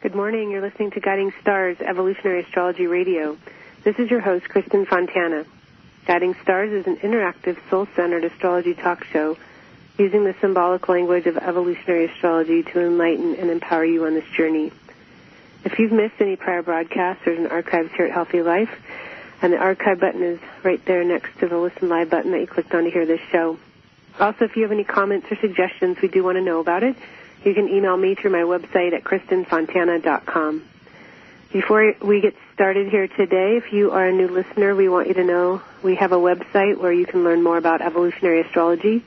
Good morning. You're listening to Guiding Stars, Evolutionary Astrology Radio. This is your host, Kristen Fontana. Guiding Stars is an interactive, soul-centered astrology talk show using the symbolic language of evolutionary astrology to enlighten and empower you on this journey. If you've missed any prior broadcasts, there's an archives here at Healthy Life, and the archive button is right there next to the Listen Live button that you clicked on to hear this show. Also, if you have any comments or suggestions, we do want to know about it. You can email me through my website at KristenFontana.com. Before we get started here today, if you are a new listener, we want you to know we have a website where you can learn more about evolutionary astrology.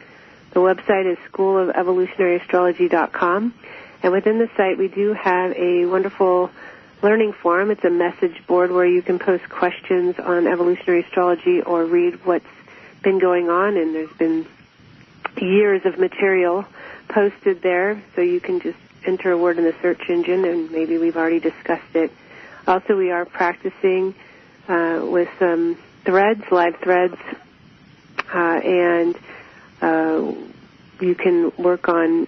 The website is schoolovevolutionaryastrology.com. And within the site, we do have a wonderful learning forum. It's a message board where you can post questions on evolutionary astrology or read what's been going on. And there's been years of material posted there, so you can just enter a word in the search engine, and maybe we've already discussed it. Also, we are practicing with some threads, live threads, and you can work on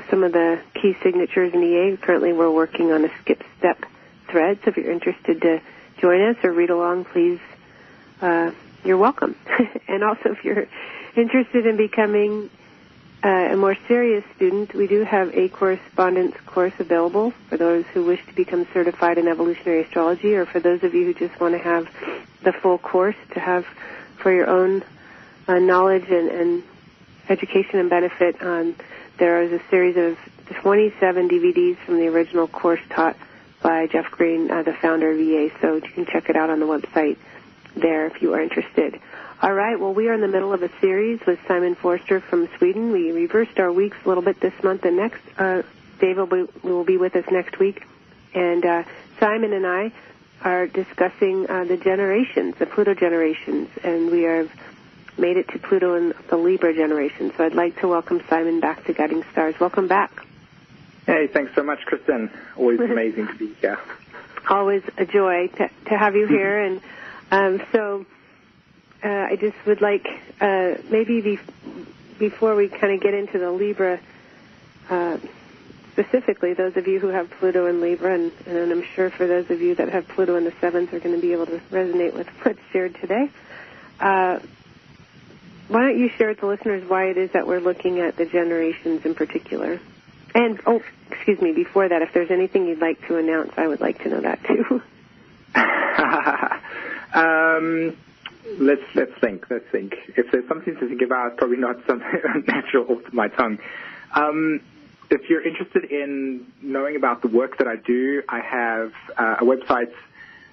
some of the key signatures in EA. Currently, we're working on a skip step thread, so if you're interested to join us or read along, please, you're welcome. And also, if you're interested in becoming a more serious student, we do have a correspondence course available for those who wish to become certified in evolutionary astrology, or for those of you who just want to have the full course to have for your own knowledge and education and benefit. There is a series of 27 DVDs from the original course taught by Jeff Green, the founder of EA, so you can check it out on the website there if you are interested. All right, well, we are in the middle of a series with Simon Forster from Sweden. We reversed our weeks a little bit this month and next. Dave will be with us next week. And Simon and I are discussing the generations, the Pluto generations, and we have made it to Pluto and the Libra generation. So I'd like to welcome Simon back to Guiding Stars. Welcome back. Hey, thanks so much, Kristen. Always amazing to be here. Always a joy to have you here. And I just would like, maybe before we kind of get into the Libra, specifically, those of you who have Pluto in Libra, and I'm sure for those of you that have Pluto in the 7th are going to be able to resonate with what's shared today. Why don't you share with the listeners why it is that we're looking at the generations in particular? And, before that, if there's anything you'd like to announce, I would like to know that too. Let's think. If there's something to think about, probably not something natural off my tongue. If you're interested in knowing about the work that I do, I have a website,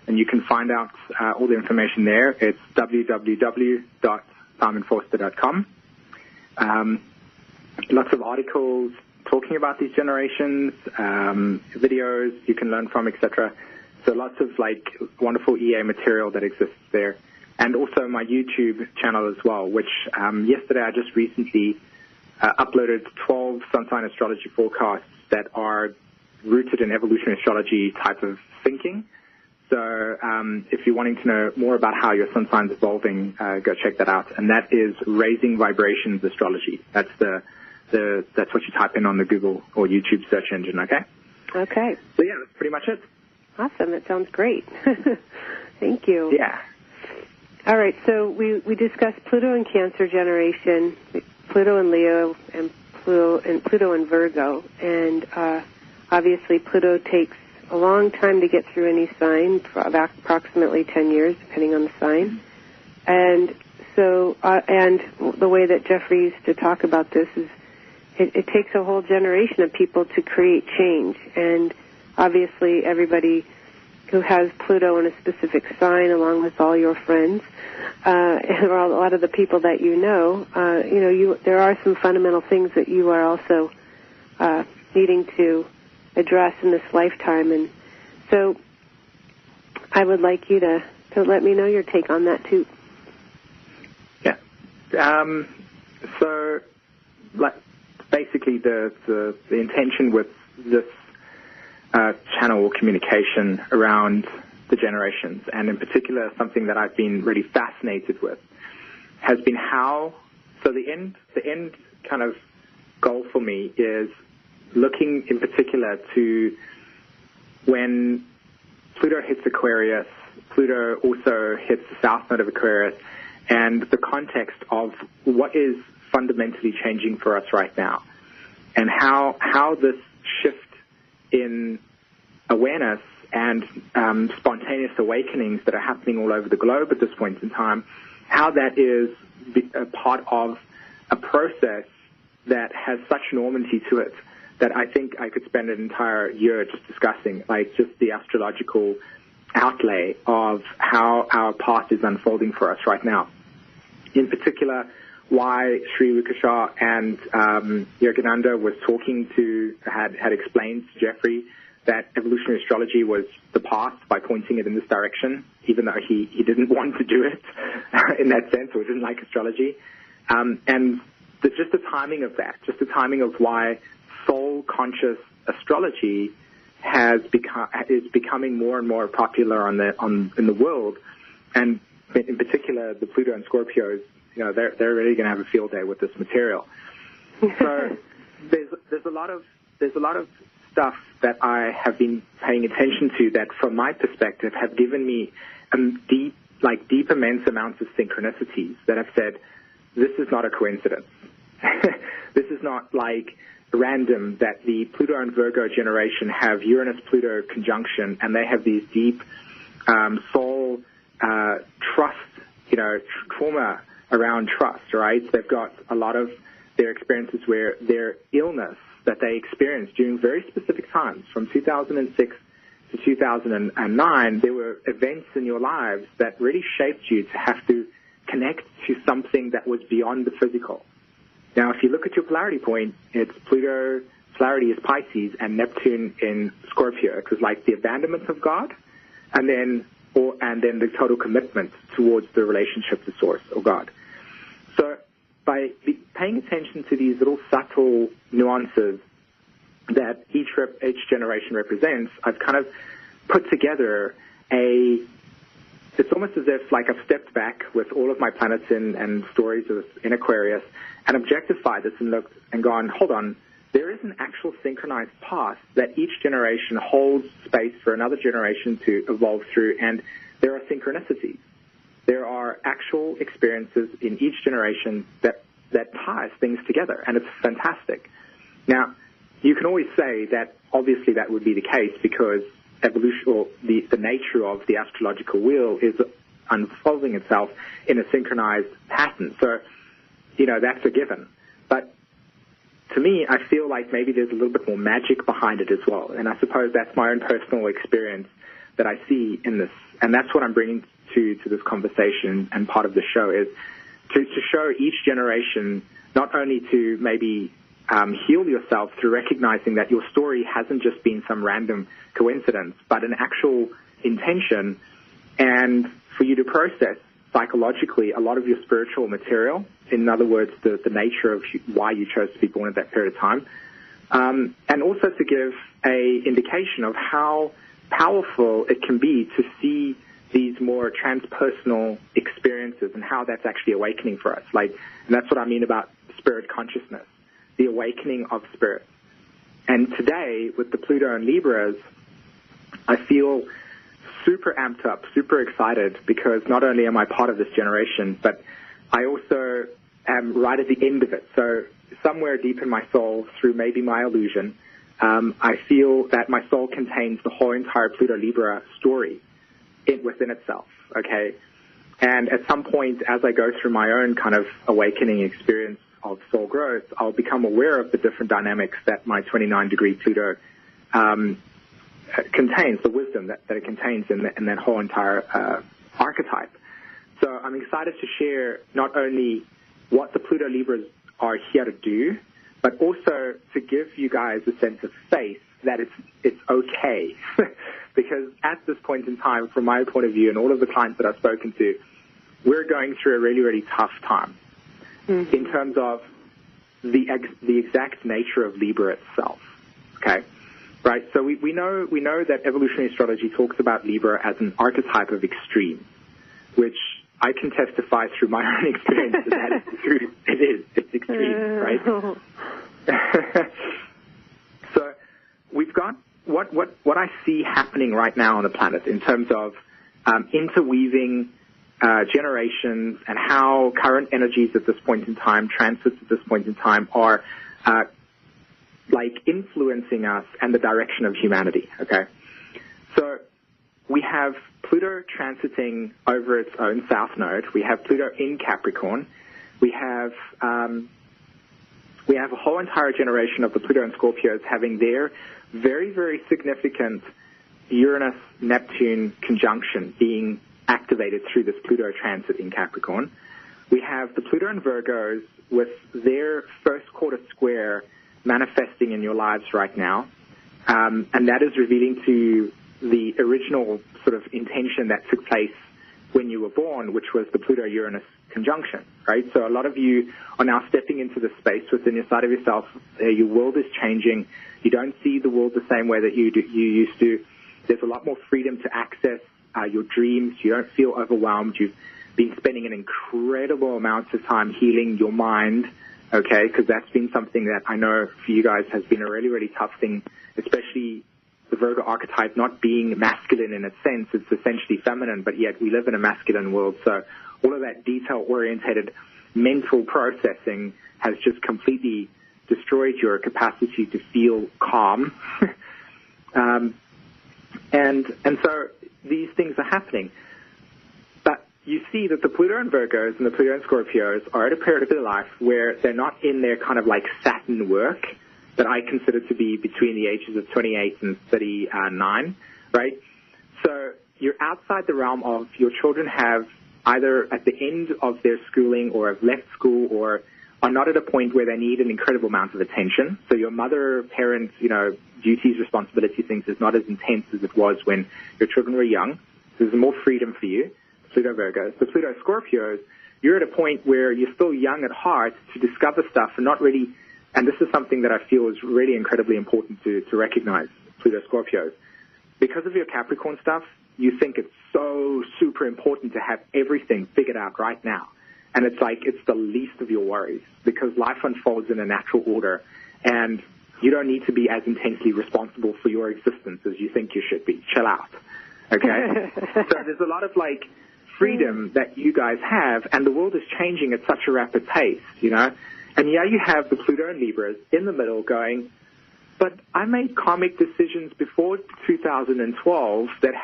and you can find out all the information there. It's www.simonforster.com. Lots of articles talking about these generations, videos you can learn from, etc. So lots of wonderful EA material that exists there. And also my YouTube channel as well, which yesterday I just recently uploaded 12 sun sign astrology forecasts that are rooted in evolutionary astrology type of thinking. So if you're wanting to know more about how your sun sign's evolving, go check that out. And that is Raising Vibrations Astrology. That's that's what you type in on the Google or YouTube search engine, okay? Okay. So yeah, that's pretty much it. Awesome. That sounds great. Thank you. Yeah. All right, so we discussed Pluto and Cancer generation, Pluto and Leo, and Pluto and Virgo. And obviously Pluto takes a long time to get through any sign, approximately 10 years, depending on the sign. And so, and the way that Jeffrey used to talk about this is it takes a whole generation of people to create change. And obviously everybody who has Pluto in a specific sign, along with all your friends, or a lot of the people that you know, there are some fundamental things that you are also needing to address in this lifetime. And so I would like you to let me know your take on that, too. Yeah. So, basically the intention with this channel or communication around the generations, and in particular something that I've been really fascinated with, has been how, so the end kind of goal for me is looking in particular to when Pluto hits Aquarius, Pluto also hits the south node of Aquarius, and the context of what is fundamentally changing for us right now, and how this shift in awareness and spontaneous awakenings that are happening all over the globe at this point in time, how that is a part of a process that has such enormity to it that I think I could spend an entire year just discussing, like just the astrological outlay of how our path is unfolding for us right now. In particular, why Sri Rukasha and Yogananda was had explained to Jeffrey that evolutionary astrology was the path by pointing it in this direction, even though he didn't want to do it in that sense, or didn't like astrology. And just the timing of that, just the timing of why soul-conscious astrology is becoming more and more popular in the world, and in particular the Pluto and Scorpios. You know, they're really going to have a field day with this material. So there's a lot of stuff that I have been paying attention to that, from my perspective, have given me deep, immense amounts of synchronicities that have said, this is not a coincidence. This is not like random that the Pluto and Virgo generation have Uranus-Pluto conjunction, and they have these deep soul trust, trauma around trust, right? They've got a lot of their experiences where their illness that they experienced during very specific times, from 2006 to 2009, there were events in your lives that really shaped you to have to connect to something that was beyond the physical. Now, if you look at your polarity point, it's Pluto polarity is Pisces and Neptune in Scorpio. It was like the abandonment of God, and then the total commitment towards the relationship to Source or God. So by paying attention to these little subtle nuances that each generation represents, I've kind of put together it's almost as if like I've stepped back with all of my planets and stories in Aquarius and objectified this and looked and gone, hold on, there is an actual synchronized path that each generation holds space for another generation to evolve through, and there are synchronicities. There are actual experiences in each generation that ties things together, and it's fantastic. Now, you can always say that obviously that would be the case because evolution, or the nature of the astrological wheel, is unfolding itself in a synchronized pattern. So, that's a given. But to me, I feel like maybe there's a little bit more magic behind it as well. And I suppose that's my own personal experience that I see in this. And that's what I'm bringing to this conversation, and part of the show is to show each generation not only to maybe heal yourself through recognizing that your story hasn't just been some random coincidence, but an actual intention, and for you to process psychologically a lot of your spiritual material, in other words, the nature of why you chose to be born at that period of time, and also to give a indication of how powerful it can be to see these more transpersonal experiences and how that's actually awakening for us. And that's what I mean about spirit consciousness, the awakening of spirit. And today, with the Pluto and Libras, I feel super amped up, super excited, because not only am I part of this generation, but I also am right at the end of it. So somewhere deep in my soul, through maybe my illusion, I feel that my soul contains the whole entire Pluto-Libra story within itself, okay? And at some point, as I go through my own kind of awakening experience of soul growth, I'll become aware of the different dynamics that my 29-degree Pluto contains, the wisdom that it contains in that whole entire archetype. So I'm excited to share not only what the Pluto Libras are here to do, but also to give you guys a sense of faith that it's okay. Because at this point in time, from my point of view and all of the clients that I've spoken to, we're going through a really, really tough time in terms of the exact nature of Libra itself. Okay, right? So we know that evolutionary astrology talks about Libra as an archetype of extreme, which I can testify through my own experience that is true. It is. It's extreme, right? So we've got what I see happening right now on the planet in terms of interweaving generations and how current energies at this point in time, transits at this point in time, are influencing us and the direction of humanity. Okay, so we have Pluto transiting over its own south node. We have Pluto in Capricorn. We have a whole entire generation of the Pluto and Scorpios having their very, very significant Uranus-Neptune conjunction being activated through this Pluto transit in Capricorn. We have the Pluto and Virgos with their first quarter square manifesting in your lives right now, and that is revealing to the original sort of intention that took place when you were born, which was the Pluto-Uranus conjunction, right? So a lot of you are now stepping into the space within your side of yourself. Your world is changing. You don't see the world the same way that you used to. There's a lot more freedom to access your dreams. You don't feel overwhelmed. You've been spending an incredible amount of time healing your mind, okay, because that's been something that I know for you guys has been a really, really tough thing, especially the Virgo archetype not being masculine in a sense. It's essentially feminine, but yet we live in a masculine world. So all of that detail-orientated mental processing has just completely destroyed your capacity to feel calm. And so these things are happening. But you see that the Pluto and Virgos and the Pluto and Scorpios are at a period of their life where they're not in their kind of like Saturn work that I consider to be between the ages of 28 and 39, right? So you're outside the realm of your children have either at the end of their schooling or have left school or are not at a point where they need an incredible amount of attention. So your mother, parent, duties, responsibilities, things is not as intense as it was when your children were young. So there's more freedom for you. Pluto Virgos. The Pluto Scorpios, you're at a point where you're still young at heart to discover stuff and not really, and this is something that I feel is really incredibly important to recognize, Pluto Scorpios. Because of your Capricorn stuff, you think it's so super important to have everything figured out right now. And it's like it's the least of your worries because life unfolds in a natural order and you don't need to be as intensely responsible for your existence as you think you should be. Chill out. Okay? So there's a lot of like freedom that you guys have and the world is changing at such a rapid pace, And yeah, you have the Pluto and Libras in the middle going, but I made karmic decisions before 2012 that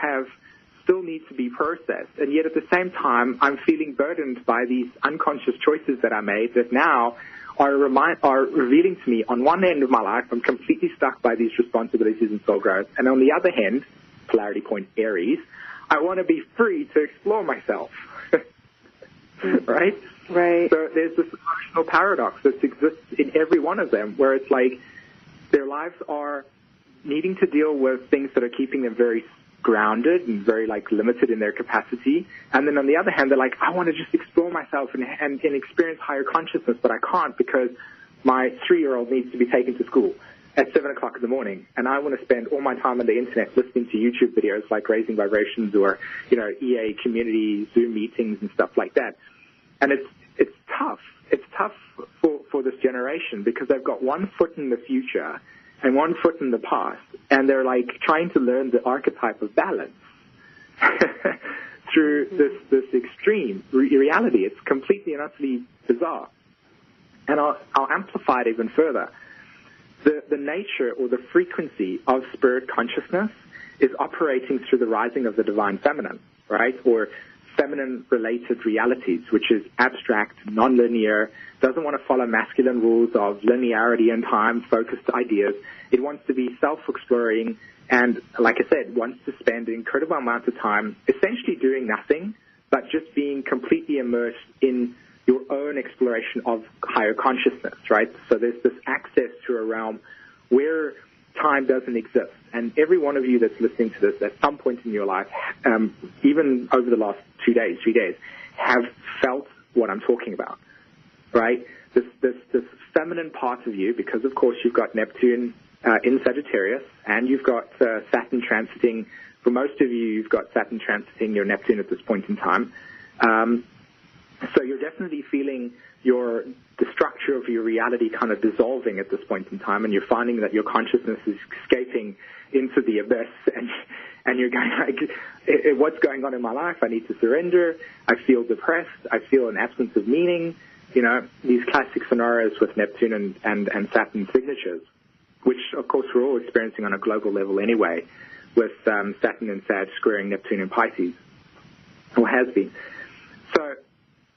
still need to be processed. And yet at the same time, I'm feeling burdened by these unconscious choices that I made that now are revealing to me, on one end of my life, I'm completely stuck by these responsibilities and soul growth. And on the other hand, polarity point Aries, I want to be free to explore myself. Right? Right. So there's this emotional paradox that exists in every one of them where it's like their lives are needing to deal with things that are keeping them very grounded and very like limited in their capacity, and then on the other hand they're like, I want to just explore myself and experience higher consciousness, but I can't because my 3-year-old needs to be taken to school at 7 o'clock in the morning, and I want to spend all my time on the internet listening to YouTube videos like Raising Vibrations or EA community Zoom meetings and stuff like that. And it's tough. It's tough for this generation because they've got one foot in the future and one foot in the past, and they're like trying to learn the archetype of balance through this extreme reality. It's completely and utterly bizarre. And I'll amplify it even further. The nature or the frequency of spirit consciousness is operating through the rising of the divine feminine, right? Or feminine-related realities, which is abstract, non-linear, doesn't want to follow masculine rules of linearity and time-focused ideas. It wants to be self-exploring and, like I said, wants to spend an incredible amount of time essentially doing nothing, but just being completely immersed in your own exploration of higher consciousness, right? So there's this access to a realm where time doesn't exist. And every one of you that's listening to this at some point in your life, even over the last 2 days, 3 days, have felt what I'm talking about, right? This feminine part of you, because of course you've got Neptune in Sagittarius, and you've got Saturn transiting. For most of you, you've got Saturn transiting your Neptune at this point in time. So you're definitely feeling the structure of your reality kind of dissolving at this point in time, and you're finding that your consciousness is escaping into the abyss, and you're going like, what's going on in my life? I need to surrender. I feel depressed. I feel an absence of meaning. You know, these classic scenarios with Neptune and Saturn signatures, which, of course, we're all experiencing on a global level anyway, with Saturn and Sag squaring Neptune and Pisces, or has been. So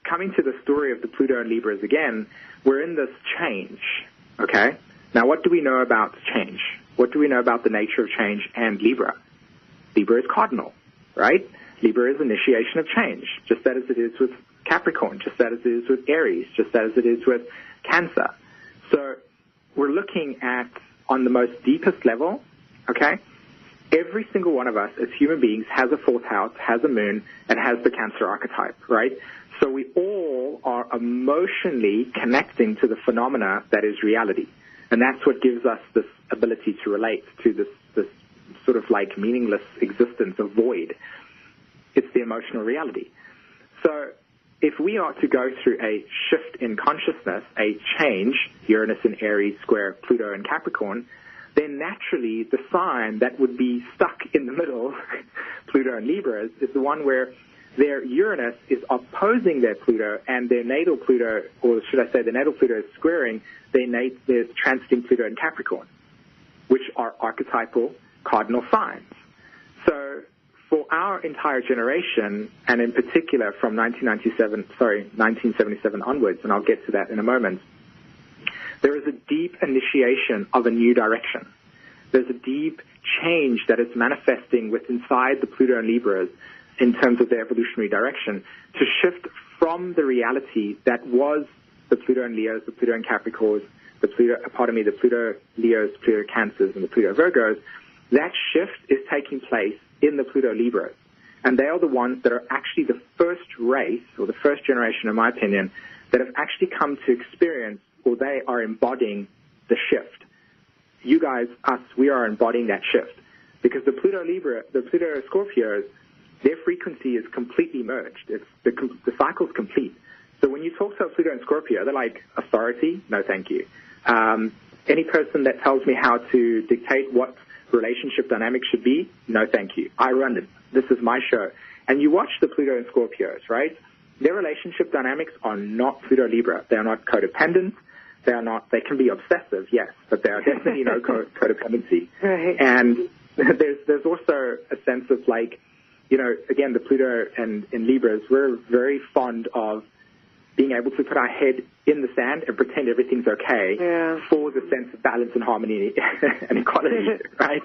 coming to the story of the Pluto and Libras again, we're in this change, okay? Now, what do we know about change? What do we know about the nature of change and Libra? Libra is cardinal, right? Libra is initiation of change, just as it is with Capricorn, just as it is with Aries, just as it is with Cancer. So we're looking at, on the most deepest level, okay, every single one of us as human beings has a fourth house, has a moon, and has the Cancer archetype, right? So we all are emotionally connecting to the phenomena that is reality. And that's what gives us this ability to relate to this sort of like meaningless existence of void. It's the emotional reality. So if we are to go through a shift in consciousness, a change, Uranus in Aries square Pluto in Capricorn, then naturally the sign that would be stuck in the middle, Pluto and Libras, is the one where their Uranus is opposing their Pluto, and their natal Pluto, or should I say the natal Pluto is squaring their transiting Pluto in Capricorn, which are archetypal cardinal signs. So for our entire generation, and in particular from 1977 onwards, and I'll get to that in a moment, there is a deep initiation of a new direction. There's a deep change that is manifesting with inside the Pluto and Libras in terms of their evolutionary direction to shift from the reality that was the Pluto and Leos, the Pluto and Capricorns, the Pluto Leos, Pluto Cancers, and the Pluto Virgos. That shift is taking place in the Pluto Libras. And they are the ones that are actually the first race, or the first generation, in my opinion, that have actually come to experience, or they are embodying the shift. You guys, us, we are embodying that shift. Because the Pluto Scorpios, their frequency is completely merged. The cycle's complete. So when you talk to a Pluto and Scorpio, they're like, authority? No, thank you. Any person that tells me how to dictate what relationship dynamics should be? No, thank you. I run it. This is my show. And you watch the Pluto and Scorpios, right? Their relationship dynamics are not Pluto Libra. They are not codependent. They are not. They can be obsessive, yes, but there are definitely no codependency. Right. And there's also a sense of like, you know, again, the Pluto and Libras, we're very fond of being able to put our head in the sand and pretend everything's okay for the sense of balance and harmony and equality, right?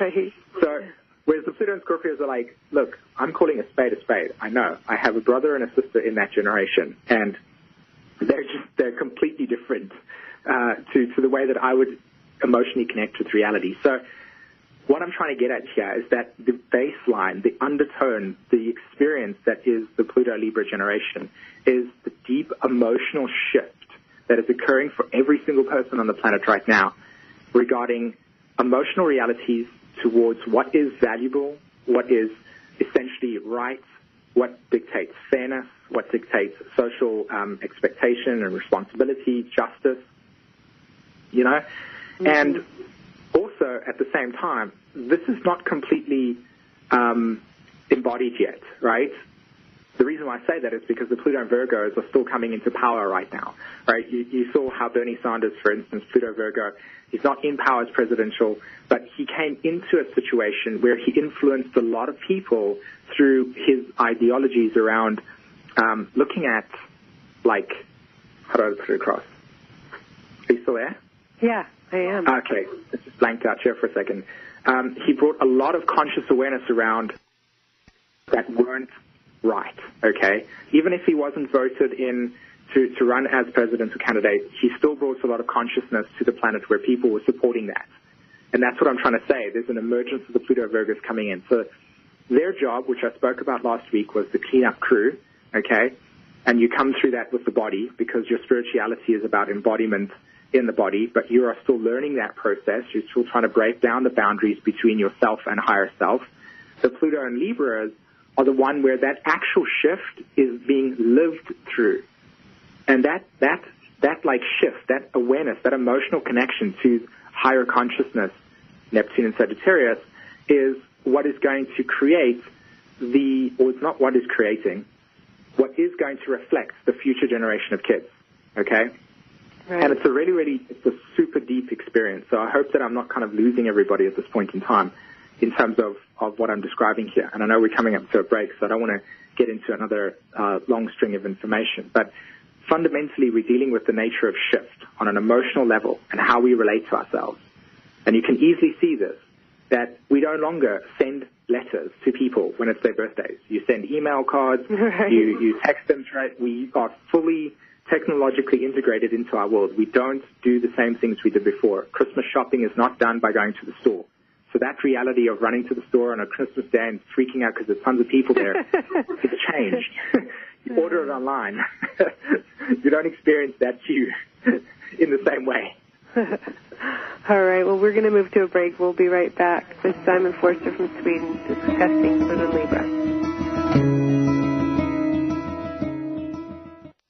Right. So, whereas the Pluto and Scorpios are like, look, I'm calling a spade a spade. I know. I have a brother and a sister in that generation, and they're completely different to the way that I would emotionally connect with reality. So what I'm trying to get at here is that the baseline, the undertone, the experience that is the Pluto-Libra generation is the deep emotional shift that is occurring for every single person on the planet right now regarding emotional realities towards what is valuable, what is essentially right, what dictates fairness, what dictates social expectation and responsibility, justice, you know? Mm-hmm. And also, at the same time, this is not completely embodied yet, right? The reason why I say that is because the Pluto and Virgos are still coming into power right now, right? You saw how Bernie Sanders, for instance, Pluto Virgo, he's not in power as presidential, but he came into a situation where he influenced a lot of people through his ideologies around looking at, like, how do I put it across? Are you still there? Yeah, I am. Okay, it's just blanked out here for a second. He brought a lot of conscious awareness around that weren't right, okay? Even if he wasn't voted in to run as presidential candidate, he still brought a lot of consciousness to the planet where people were supporting that. And that's what I'm trying to say. There's an emergence of the Pluto Virgos coming in. So their job, which I spoke about last week, was the cleanup crew, okay? And you come through that with the body because your spirituality is about embodiment in the body, but you are still learning that process. You're still trying to break down the boundaries between yourself and higher self. The Pluto and Libras are the one where that actual shift is being lived through. And that like shift, that awareness, that emotional connection to higher consciousness, Neptune and Sagittarius, is what is going to create or it's not what is creating, what is going to reflect the future generation of kids, okay? Right. And it's it's a super deep experience. So I hope that I'm not kind of losing everybody at this point in time in terms of what I'm describing here. And I know we're coming up to a break, so I don't want to get into another long string of information. But fundamentally, we're dealing with the nature of shift on an emotional level and how we relate to ourselves. And you can easily see this, that we no longer send letters to people when it's their birthdays. You send email cards, right. you text them, right? We are fully technologically integrated into our world. We don't do the same things we did before. Christmas shopping is not done by going to the store. So that reality of running to the store on a Christmas day and freaking out because there's tons of people there, it's changed. You order it online. You don't experience that too in the same way. All right, well, we're going to move to a break. We'll be right back with Simon Forster from Sweden discussing Pluto and Libra.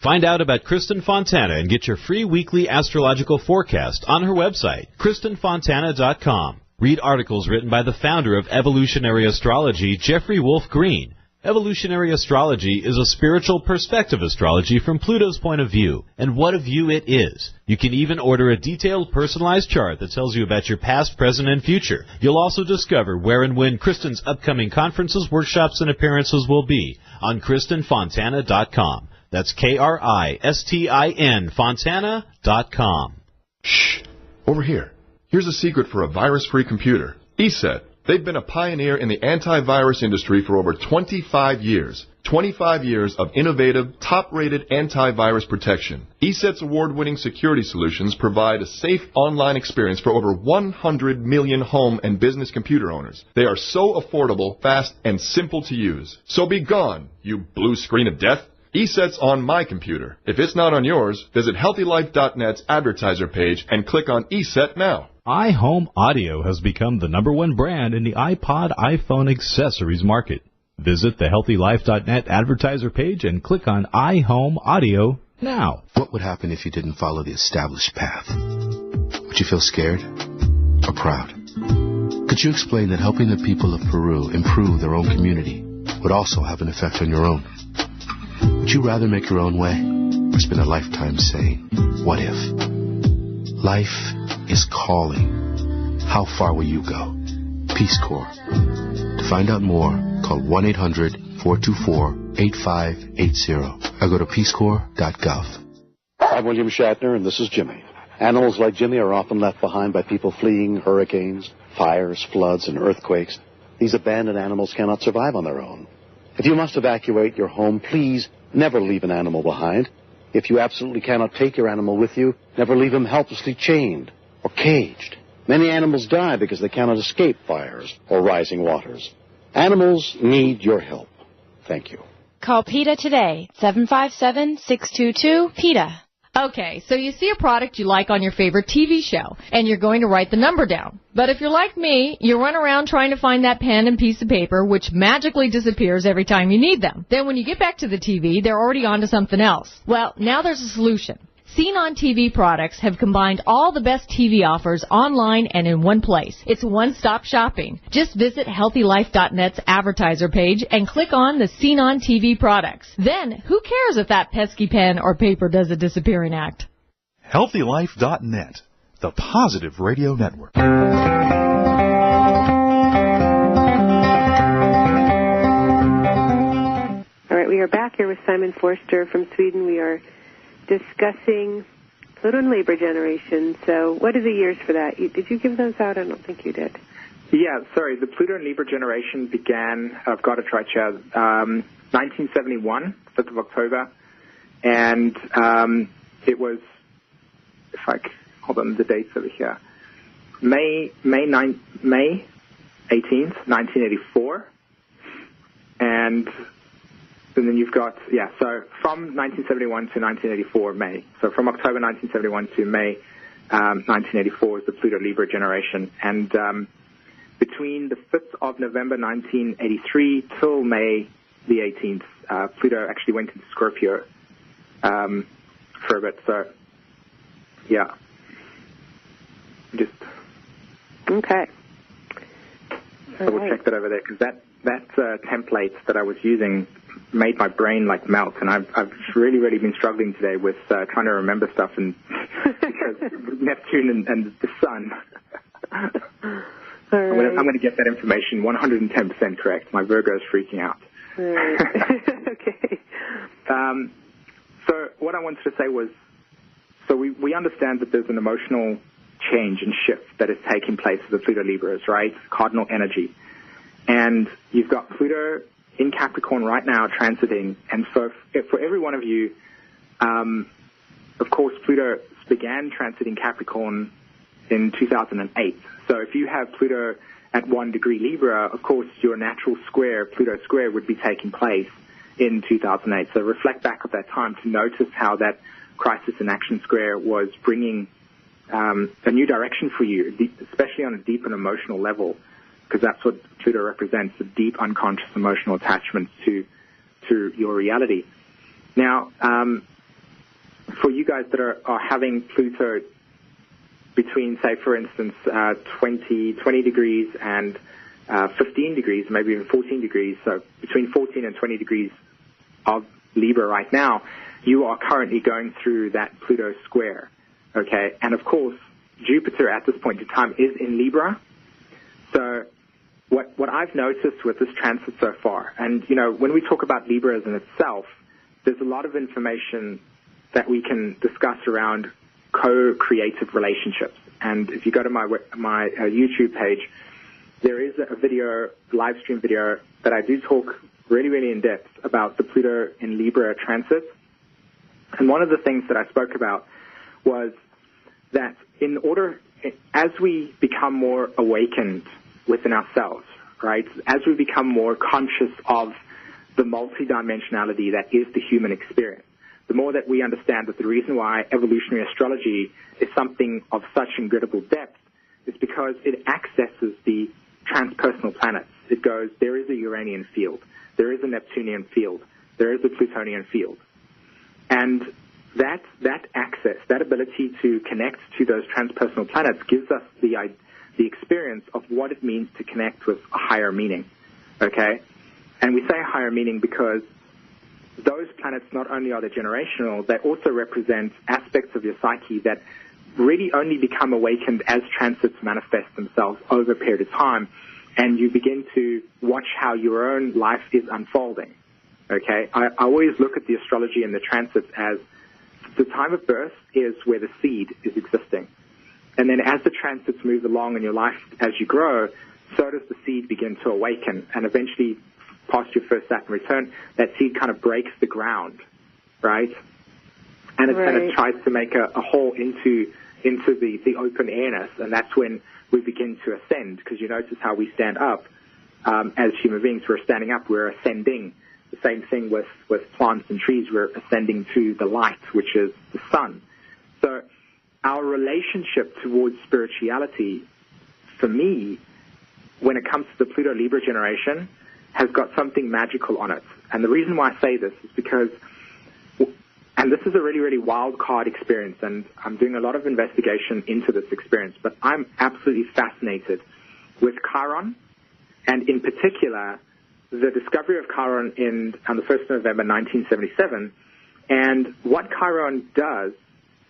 Find out about Kristen Fontana and get your free weekly astrological forecast on her website, KristenFontana.com. Read articles written by the founder of Evolutionary Astrology, Jeffrey Wolf Green. Evolutionary Astrology is a spiritual perspective astrology from Pluto's point of view, and what a view it is. You can even order a detailed, personalized chart that tells you about your past, present, and future. You'll also discover where and when Kristen's upcoming conferences, workshops, and appearances will be on KristenFontana.com. That's KRISTIN Fontana.com. Shh! Over here. Here's a secret for a virus-free computer. ESET. They've been a pioneer in the antivirus industry for over 25 years. 25 years of innovative, top-rated antivirus protection. ESET's award-winning security solutions provide a safe online experience for over 100 million home and business computer owners. They are so affordable, fast, and simple to use. So be gone, you blue screen of death. ESET's on my computer. If it's not on yours, visit HealthyLife.net's advertiser page and click on ESET now. iHome Audio has become the #1 brand in the iPod, iPhone accessories market. Visit the HealthyLife.net advertiser page and click on iHome Audio now. What would happen if you didn't follow the established path? Would you feel scared or proud? Could you explain that helping the people of Peru improve their own community would also have an effect on your own? Would you rather make your own way or spend a lifetime saying, what if? Life is calling. How far will you go? Peace Corps. To find out more, call 1-800-424-8580 or go to peacecorps.gov. I'm William Shatner, and this is Jimmy. Animals like Jimmy are often left behind by people fleeing hurricanes, fires, floods, and earthquakes. These abandoned animals cannot survive on their own. If you must evacuate your home, please never leave an animal behind. If you absolutely cannot take your animal with you, never leave him helplessly chained or caged. Many animals die because they cannot escape fires or rising waters. Animals need your help. Thank you. Call PETA today, 757-622-PETA. Okay, so you see a product you like on your favorite TV show, and you're going to write the number down. But if you're like me, you run around trying to find that pen and piece of paper, which magically disappears every time you need them. Then when you get back to the TV, they're already on to something else. Well, now there's a solution. Seen on TV products have combined all the best TV offers online and in one place. It's one-stop shopping. Just visit HealthyLife.net's advertiser page and click on the Seen on TV products. Then, who cares if that pesky pen or paper does a disappearing act? HealthyLife.net, the positive radio network. All right, we are back here with Simon Forster from Sweden. We are discussing Pluto and Libra generation. So what are the years for that? Did you give those out? I don't think you did. Yeah, sorry. The Pluto and Libra generation began, I've got it right here, 1971, 5th of October. And it was, hold on, the dates over here. May 18th, 1984. And then you've got, so from 1971 to 1984, May. So from October 1971 to May 1984 is the Pluto-Libra generation. And between the 5th of November 1983 till May the 18th, Pluto actually went into Scorpio for a bit. So, yeah. Just okay. Double check that over there, because that template that I was using made my brain like melt, and I've really been struggling today with trying to remember stuff, and because Neptune and the Sun. All right. I'm going to get that information 110% correct. My Virgo is freaking out. Right. Okay. So what I wanted to say was, so we understand that there's an emotional change and shift that is taking place with the Pluto Libras, right? Cardinal energy. And you've got Pluto in Capricorn right now transiting. And so for every one of you, of course, Pluto began transiting Capricorn in 2008. So if you have Pluto at 1 degree Libra, of course, your natural square, Pluto square, would be taking place in 2008. So reflect back at that time to notice how that crisis in action square was bringing a new direction for you, especially on a deep and emotional level, because that's what Pluto represents, the deep unconscious emotional attachments to your reality. Now, for you guys that are having Pluto between, say, for instance, 20 degrees and 15 degrees, maybe even 14 degrees, so between 14 and 20 degrees of Libra right now, you are currently going through that Pluto square, okay? And, of course, Jupiter at this point in time is in Libra. So what I've noticed with this transit so far, and, you know, when we talk about Libra in itself, there's a lot of information that we can discuss around co-creative relationships. And if you go to my YouTube page, there is a video, live stream video, that I do talk really in depth about the Pluto in Libra transit. And one of the things that I spoke about was that as we become more awakened within ourselves, right, as we become more conscious of the multidimensionality that is the human experience, the more that we understand that the reason why evolutionary astrology is something of such incredible depth is because it accesses the transpersonal planets. It goes, there is a Uranian field, there is a Neptunian field, there is a Plutonian field. And that access, that ability to connect to those transpersonal planets gives us the experience of what it means to connect with a higher meaning, okay? And we say higher meaning because those planets, not only are they generational, they also represent aspects of your psyche that really only become awakened as transits manifest themselves over a period of time, and you begin to watch how your own life is unfolding, okay? I always look at the astrology and the transits as the time of birth is where the seed is existing. And then as the transits move along in your life, as you grow, so does the seed begin to awaken, and eventually, past your first Saturn return, that seed kind of breaks the ground, right? And it tries to make a hole into the open airness, and that's when we begin to ascend, because you notice how we stand up. As human beings, we're standing up, we're ascending. The same thing with plants and trees, we're ascending to the light, which is the sun. So our relationship towards spirituality, for me, when it comes to the Pluto Libra generation, has got something magical on it. And the reason why I say this is because, and this is a really wild card experience, and I'm doing a lot of investigation into this experience, but I'm absolutely fascinated with Chiron, and in particular, the discovery of Chiron on the 1st of November 1977. And what Chiron does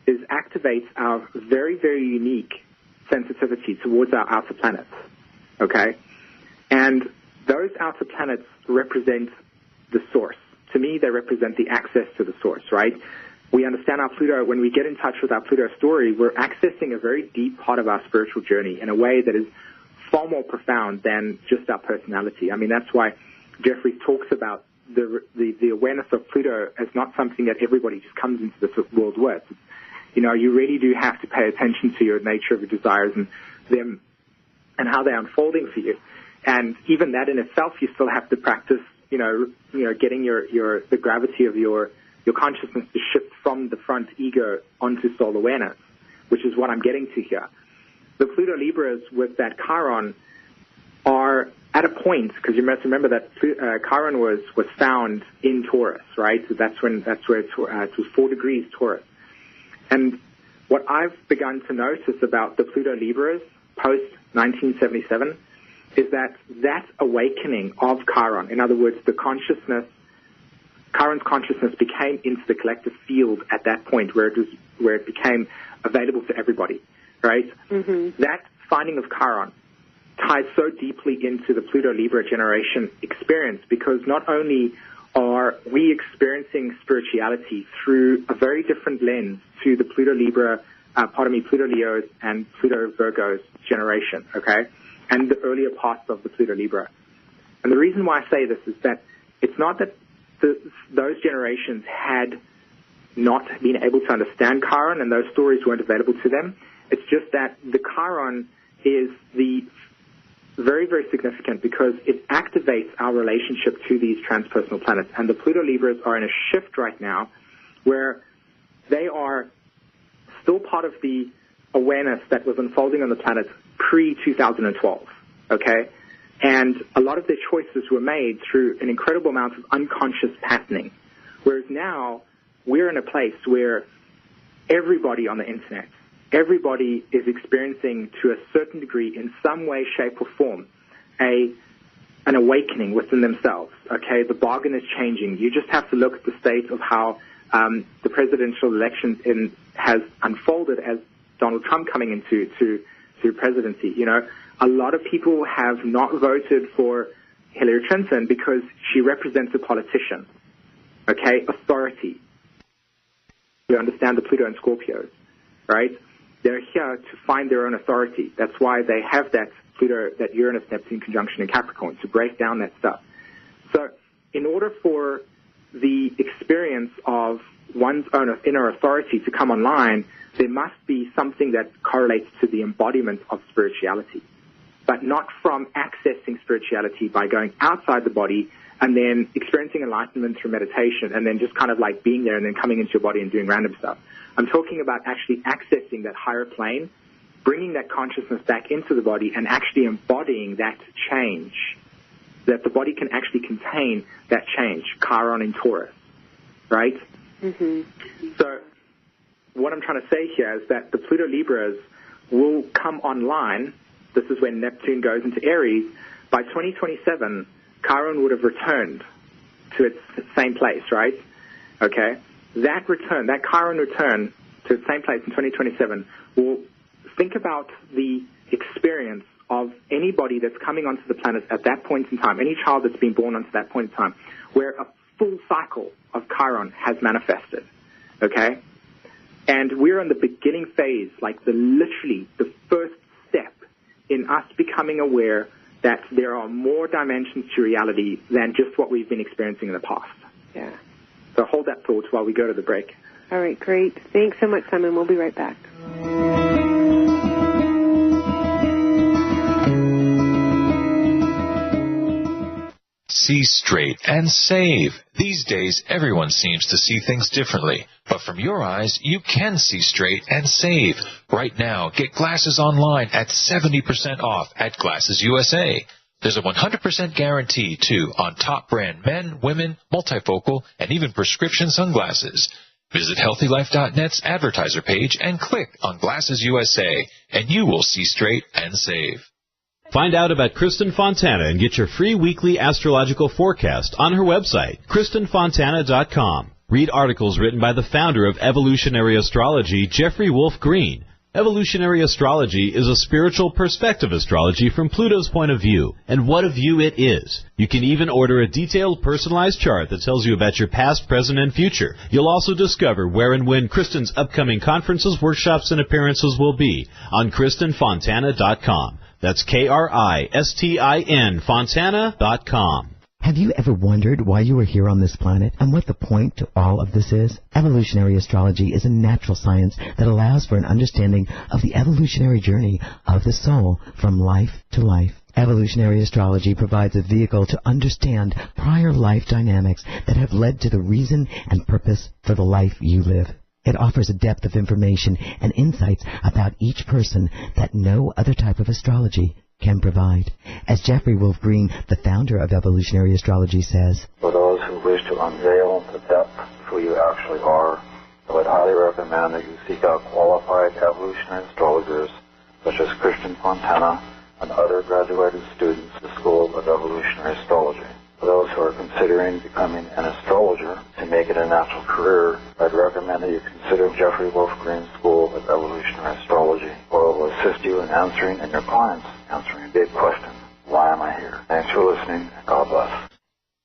is activates our very unique sensitivity towards our outer planets, okay? And those outer planets represent the source. To me, they represent the access to the source, right? We understand our Pluto. When we get in touch with our Pluto story, we're accessing a very deep part of our spiritual journey in a way that is far more profound than just our personality. I mean, that's why Jeffrey talks about the awareness of Pluto as not something that everybody just comes into this world with. You know, you really do have to pay attention to your nature of your desires and them and how they're unfolding for you. And even that in itself, you still have to practice, you know, getting the gravity of your consciousness to shift from the front ego onto soul awareness, which is what I'm getting to here. The Pluto Libras with that Chiron are at a point, because you must remember that Chiron was found in Taurus, right? So that's where it was 4 degrees Taurus. And what I've begun to notice about the Pluto Libras post-1977 is that awakening of Chiron, in other words, Chiron's consciousness became into the collective field at that point where it became available to everybody, right? Mm-hmm. That finding of Chiron ties so deeply into the Pluto Libra generation experience, because not only are we experiencing spirituality through a very different lens to the Pluto Leo's and Pluto Virgo's generation, okay, and the earlier parts of the Pluto Libra. And the reason why I say this is that it's not that those generations had not been able to understand Chiron and those stories weren't available to them. It's just that the Chiron is very, very significant because it activates our relationship to these transpersonal planets. And the Pluto Libras are in a shift right now where they are still part of the awareness that was unfolding on the planet pre-2012, okay? And a lot of their choices were made through an incredible amount of unconscious patterning, whereas now we're in a place where everybody on the internet, everybody is experiencing to a certain degree in some way, shape, or form an awakening within themselves, okay? The bargain is changing. You just have to look at the state of how the presidential elections has unfolded as Donald Trump coming into presidency. You know, a lot of people have not voted for Hillary Clinton because she represents a politician, okay? Authority. You understand the Pluto and Scorpios, right? They're here to find their own authority. That's why they have that Uranus-Neptune conjunction in Capricorn, to break down that stuff. So in order for the experience of one's own inner authority to come online, there must be something that correlates to the embodiment of spirituality, but not from accessing spirituality by going outside the body and then experiencing enlightenment through meditation and then just kind of like being there and then coming into your body and doing random stuff. I'm talking about actually accessing that higher plane, bringing that consciousness back into the body and actually embodying that change, that the body can actually contain that change, Chiron in Taurus, right? Mm-hmm. So what I'm trying to say here is that the Pluto Libras will come online. This is when Neptune goes into Aries. By 2027, Chiron would have returned to its same place, right? Okay. That Chiron return to the same place in 2027 will think about the experience of anybody that's coming onto the planet at that point in time, any child that's been born onto that point in time, where a full cycle of Chiron has manifested, okay? And we're in the beginning phase, like literally the first step in us becoming aware that there are more dimensions to reality than just what we've been experiencing in the past. Yeah. So hold that thought while we go to the break. All right, great. Thanks so much, Simon. We'll be right back. See straight and save. These days, everyone seems to see things differently. But from your eyes, you can see straight and save. Right now, get glasses online at 70% off at Glasses USA. There's a 100% guarantee, too, on top brand men, women, multifocal, and even prescription sunglasses. Visit HealthyLife.net's advertiser page and click on Glasses USA, and you will see straight and save. Find out about Kristen Fontana and get your free weekly astrological forecast on her website, KristenFontana.com. Read articles written by the founder of Evolutionary Astrology, Jeffrey Wolf Green. Evolutionary Astrology is a spiritual perspective astrology from Pluto's point of view, and what a view it is. You can even order a detailed personalized chart that tells you about your past, present, and future. You'll also discover where and when Kristen's upcoming conferences, workshops, and appearances will be on KristenFontana.com. That's KRISTIN Fontana.com. Have you ever wondered why you are here on this planet and what the point to all of this is? Evolutionary astrology is a natural science that allows for an understanding of the evolutionary journey of the soul from life to life. Evolutionary astrology provides a vehicle to understand prior life dynamics that have led to the reason and purpose for the life you live. It offers a depth of information and insights about each person that no other type of astrology can provide. As Jeffrey Wolf Green, the founder of Evolutionary Astrology, says, for those who wish to unveil the depth of who you actually are, I would highly recommend that you seek out qualified evolutionary astrologers such as Christian Fontana and other graduated students of the School of Evolutionary Astrology. For those who are considering becoming an astrologer to make it a natural career, I'd recommend that you consider Jeffrey Wolf Green's School of Evolutionary Astrology, where it will assist you in answering and your clients answering a big question. Why am I here? Thanks for listening. God bless.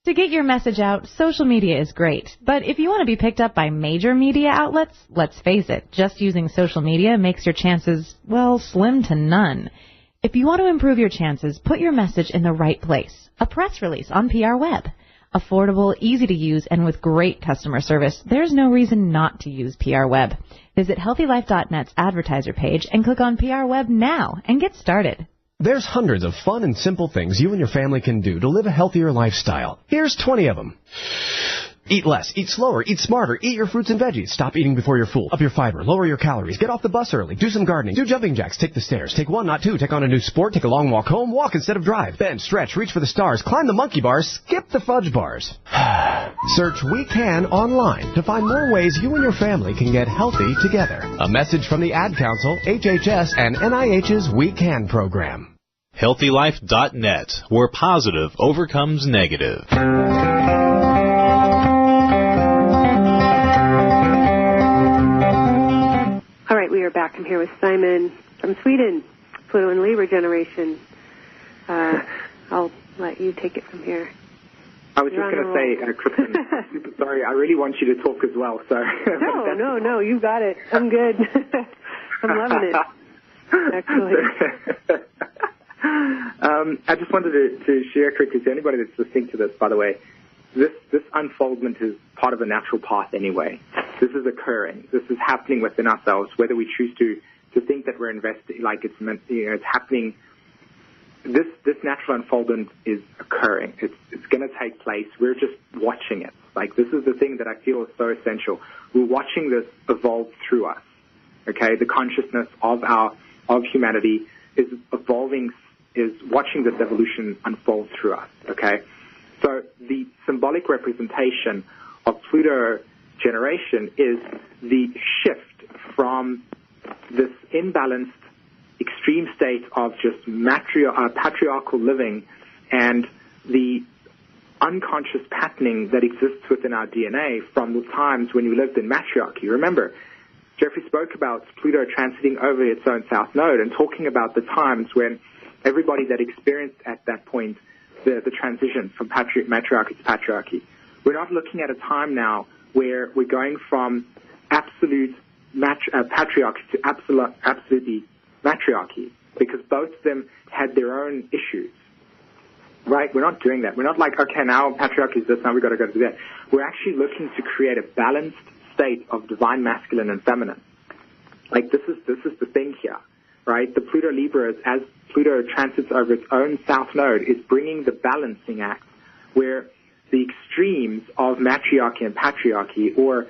To get your message out, social media is great. But if you want to be picked up by major media outlets, let's face it, just using social media makes your chances, well, slim to none. If you want to improve your chances, put your message in the right place. A press release on PR Web. Affordable, easy to use, and with great customer service, there's no reason not to use PR Web. Visit HealthyLife.net's advertiser page and click on PR Web now and get started. There's hundreds of fun and simple things you and your family can do to live a healthier lifestyle. Here's 20 of them. Eat less, eat slower, eat smarter, eat your fruits and veggies. Stop eating before you're full. Up your fiber, lower your calories, get off the bus early, do some gardening, do jumping jacks, take the stairs, take one, not two, take on a new sport, take a long walk home, walk instead of drive, bend, stretch, reach for the stars, climb the monkey bars, skip the fudge bars. Search We Can online to find more ways you and your family can get healthy together. A message from the Ad Council, HHS, and NIH's We Can program. HealthyLife.net, where positive overcomes negative. All right, we are back. I'm here with Simon from Sweden, Pluto and Libra generation. I'll let you take it from here. I was just going to say, Kristen, I'm super sorry. I really want you to talk as well. So No, you got it. I'm good. I'm loving it, actually. I just wanted to share quickly to anybody that's listening to this, by the way, this unfoldment is part of a natural path anyway. This is occurring. This is happening within ourselves, whether we choose to think that we're investing, like it's meant, it's happening. This natural unfoldment is occurring. It's going to take place. We're just watching it. Like, this is the thing that I feel is so essential. We're watching this evolve through us. Okay, the consciousness of humanity is evolving, is watching this evolution unfold through us, okay? So the symbolic representation of Pluto generation is the shift from this imbalanced, extreme state of just patriarchal living and the unconscious patterning that exists within our DNA from the times when we lived in matriarchy. Remember, Jeffrey spoke about Pluto transiting over its own south node and talking about the times when everybody that experienced at that point the transition from matriarchy to patriarchy. We're not looking at a time now where we're going from absolute patriarchy to absolutely matriarchy, because both of them had their own issues. Right? We're not doing that. We're not like, okay, now patriarchy is this, now we've got to go do that. We're actually looking to create a balanced state of divine masculine and feminine. Like, this is the thing here, right? The Pluto Libra, as Pluto transits over its own south node, is bringing the balancing act where the extremes of matriarchy and patriarchy, or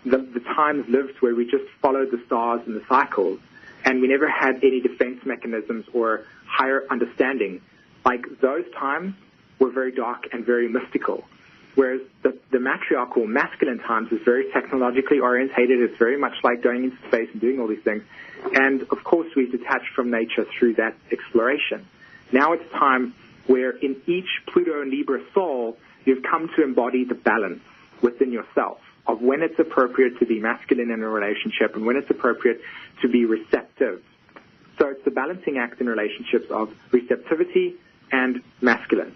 the times lived where we just followed the stars and the cycles, and we never had any defense mechanisms or higher understanding, like, those times were very dark and very mystical. Whereas the matriarchal masculine times is very technologically orientated. It's very much like going into space and doing all these things. And, of course, we've detached from nature through that exploration. Now it's time where in each Pluto and Libra soul, you've come to embody the balance within yourself of when it's appropriate to be masculine in a relationship and when it's appropriate to be receptive. So it's the balancing act in relationships of receptivity and masculine,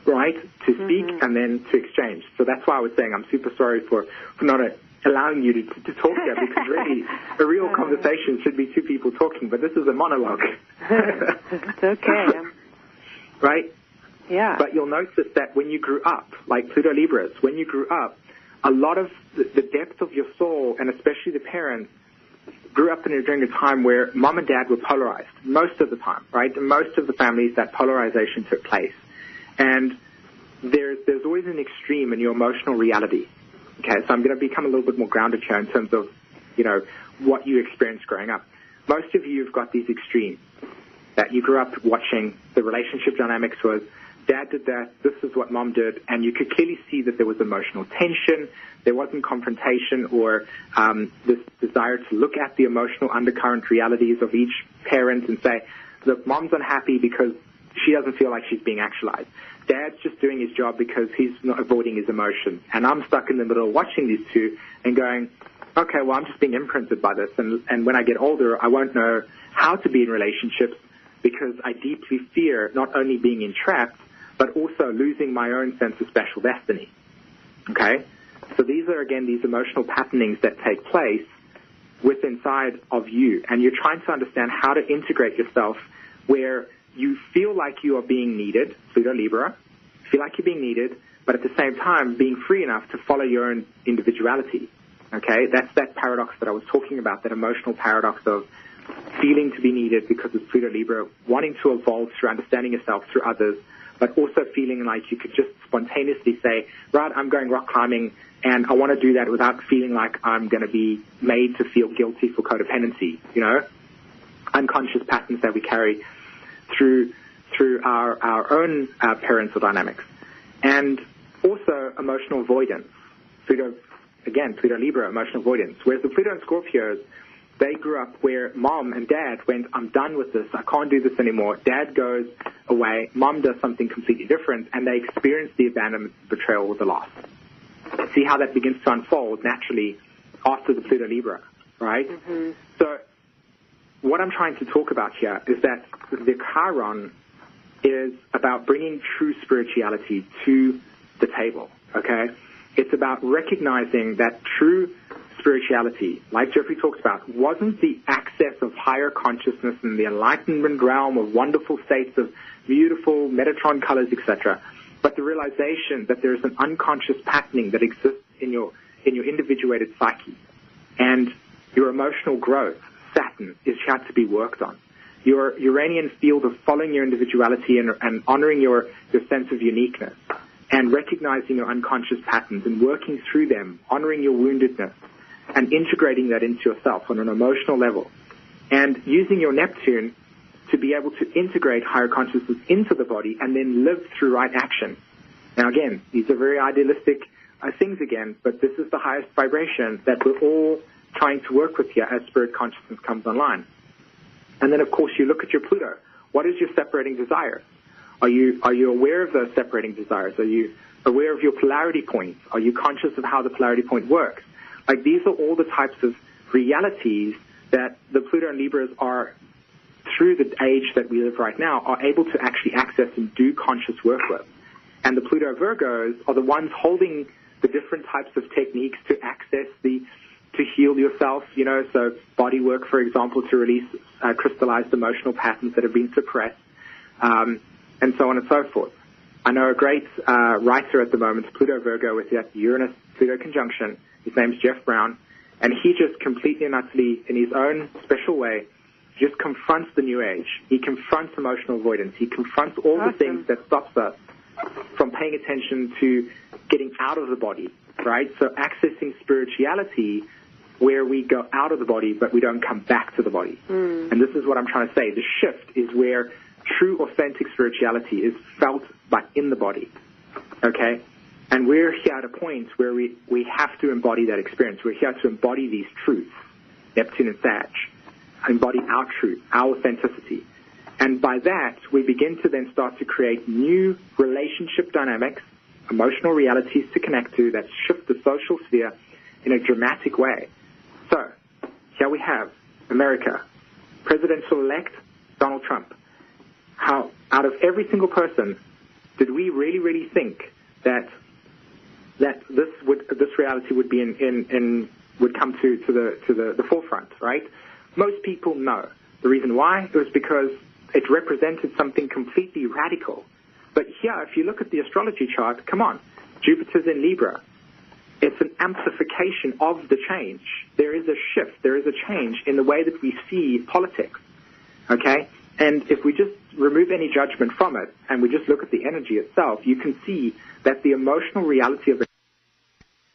right? To speak and then to exchange. So that's why I was saying I'm super sorry for not allowing you to talk here, because really a real conversation should be two people talking, but this is a monologue. It's okay. Right? Yeah. But you'll notice that when you grew up, like Pluto Libras, when you grew up, a lot of the depth of your soul, and especially the parents, grew up during a time where mom and dad were polarized, most of the time, right? In most of the families, that polarization took place. And there's always an extreme in your emotional reality. Okay, so I'm going to become a little bit more grounded here in terms of, what you experienced growing up. Most of you have got these extremes. that you grew up watching. The relationship dynamics was Dad did that, this is what Mom did, and you could clearly see that there was emotional tension. There wasn't confrontation or this desire to look at the emotional undercurrent realities of each parent and say, look, Mom's unhappy because she doesn't feel like she's being actualized. Dad's just doing his job because he's not avoiding his emotions. And I'm stuck in the middle watching these two and going, okay, well, I'm just being imprinted by this. And when I get older, I won't know how to be in relationships because I deeply fear not only being entrapped, but also losing my own sense of special destiny. Okay? So these are, again, these emotional patternings that take place within inside of you. And you're trying to understand how to integrate yourself where you feel like you are being needed, Pluto Libra, feel like you're being needed, but at the same time being free enough to follow your own individuality. Okay? That's that paradox that I was talking about, that emotional paradox of feeling to be needed because it's Pluto Libra, wanting to evolve through understanding yourself through others, but also feeling like you could just spontaneously say, right, I'm going rock climbing, and I want to do that without feeling like I'm going to be made to feel guilty for codependency, you know? Unconscious patterns that we carry through our own parental dynamics. And also emotional avoidance. Pluto Libra, emotional avoidance. Whereas the Pluto and Scorpios, they grew up where Mom and Dad went, I'm done with this, I can't do this anymore. Dad goes away, Mom does something completely different, and they experience the abandonment, betrayal, or the loss. See how that begins to unfold naturally after the Pluto Libra, right? Mm-hmm. So what I'm trying to talk about here is that the Chiron is about bringing true spirituality to the table, okay? It's about recognizing that true spirituality, like Jeffrey talks about, wasn't the access of higher consciousness and the enlightenment realm of wonderful states of beautiful Metatron colors, etc., but the realization that there's an unconscious patterning that exists in your individuated psyche. And your emotional growth, Saturn, is had to be worked on. Your Uranian field of following your individuality and honoring your sense of uniqueness and recognizing your unconscious patterns and working through them, honoring your woundedness and integrating that into yourself on an emotional level, and using your Neptune to be able to integrate higher consciousness into the body and then live through right action. Now, again, these are very idealistic things again, but this is the highest vibration that we're all trying to work with here as spirit consciousness comes online. And then, of course, you look at your Pluto. What is your separating desire? Are you aware of those separating desires? Are you aware of your polarity points? Are you conscious of how the polarity point works? Like, these are all the types of realities that the Pluto and Libras are, through the age that we live right now, are able to actually access and do conscious work with. And the Pluto Virgos are the ones holding the different types of techniques to access to heal yourself, you know, so body work, for example, to release crystallized emotional patterns that have been suppressed, and so on and so forth. I know a great writer at the moment, Pluto Virgo, with that Uranus-Pluto conjunction. His name's Jeff Brown, and he just completely and utterly, in his own special way, just confronts the New Age. He confronts emotional avoidance. He confronts all the things that stops us from paying attention to getting out of the body, right? So accessing spirituality where we go out of the body, but we don't come back to the body. And this is what I'm trying to say. The shift is where true, authentic spirituality is felt but in the body, okay? And we're here at a point where we have to embody that experience. We're here to embody these truths, Neptune and Sag, embody our truth, our authenticity. And by that, we begin to then start to create new relationship dynamics, emotional realities to connect to that shift the social sphere in a dramatic way. So, here we have America, presidential-elect Donald Trump. How, out of every single person, did we really, really think that this reality would be would come to the forefront, right? Most people know. The reason why? It was because it represented something completely radical. But here, if you look at the astrology chart, come on, Jupiter's in Libra. It's an amplification of the change. There is a shift. There is a change in the way that we see politics, okay? And if we just remove any judgment from it and we just look at the energy itself, you can see that the emotional reality of it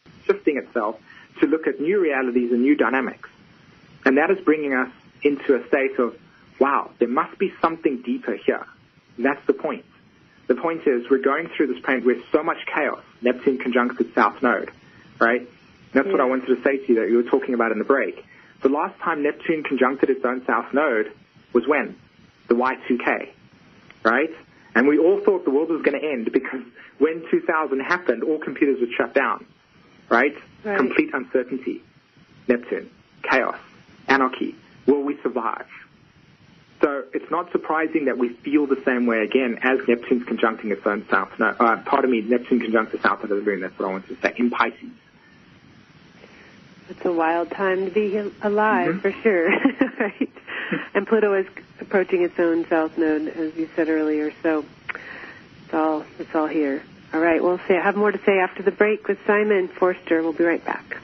is shifting itself to look at new realities and new dynamics. And that is bringing us into a state of wow, there must be something deeper here. And that's the point. The point is we're going through this point with so much chaos. Neptune conjunct its south node, right? That's what I wanted to say to you that you were talking about in the break. The last time Neptune conjuncted its own south node was when? The Y2K, right? And we all thought the world was going to end because when 2000 happened, all computers would shut down, right? Complete uncertainty. Neptune, chaos, anarchy. Will we survive? So it's not surprising that we feel the same way again as Neptune's conjuncting its own south node. Neptune conjunct the south node of the moon. That's what I wanted to say, in Pisces. It's a wild time to be alive, for sure. Right? And Pluto is approaching its own south node, as you said earlier. So it's all here. All right, we'll have more to say after the break with Simon Forster. We'll be right back.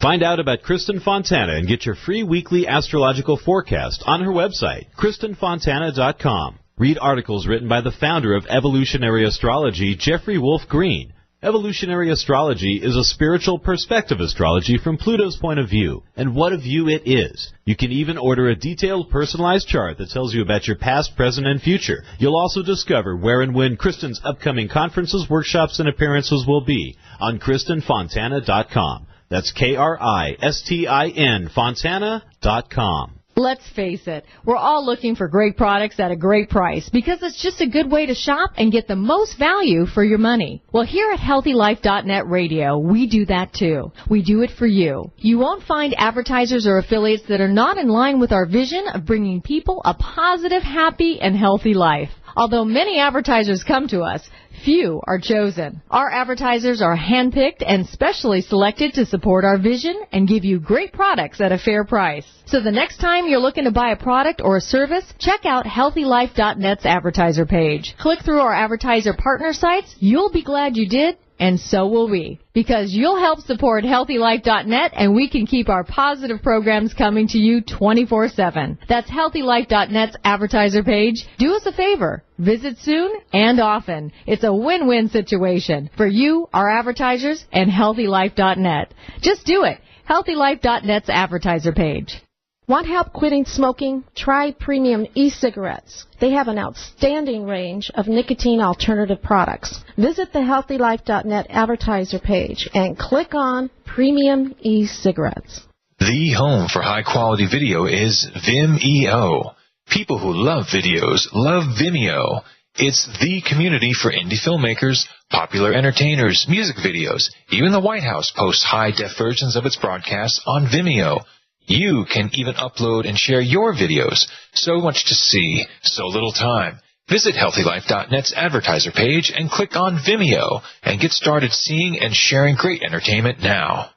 Find out about Kristen Fontana and get your free weekly astrological forecast on her website, KristenFontana.com. Read articles written by the founder of Evolutionary Astrology, Jeffrey Wolf Green. Evolutionary Astrology is a spiritual perspective astrology from Pluto's point of view, and what a view it is. You can even order a detailed personalized chart that tells you about your past, present, and future. You'll also discover where and when Kristen's upcoming conferences, workshops, and appearances will be on KristenFontana.com. That's KRISTIN Fontana.com. Let's face it, we're all looking for great products at a great price because it's just a good way to shop and get the most value for your money. Well, here at HealthyLife.net Radio, we do that too. We do it for you. You won't find advertisers or affiliates that are not in line with our vision of bringing people a positive, happy, and healthy life. Although many advertisers come to us, few are chosen. Our advertisers are handpicked and specially selected to support our vision and give you great products at a fair price. So the next time you're looking to buy a product or a service, check out HealthyLife.net's advertiser page. Click through our advertiser partner sites. You'll be glad you did. And so will we, because you'll help support HealthyLife.net, and we can keep our positive programs coming to you 24/7. That's HealthyLife.net's advertiser page. Do us a favor. Visit soon and often. It's a win-win situation for you, our advertisers, and HealthyLife.net. Just do it. HealthyLife.net's advertiser page. Want help quitting smoking? Try Premium e-cigarettes. They have an outstanding range of nicotine alternative products. Visit the HealthyLife.net advertiser page and click on Premium e-cigarettes. The home for high-quality video is Vimeo. People who love videos love Vimeo. It's the community for indie filmmakers, popular entertainers, music videos. Even the White House posts high-def versions of its broadcasts on Vimeo. You can even upload and share your videos. So much to see, so little time. Visit HealthyLife.net's advertiser page and click on Vimeo and get started seeing and sharing great entertainment now.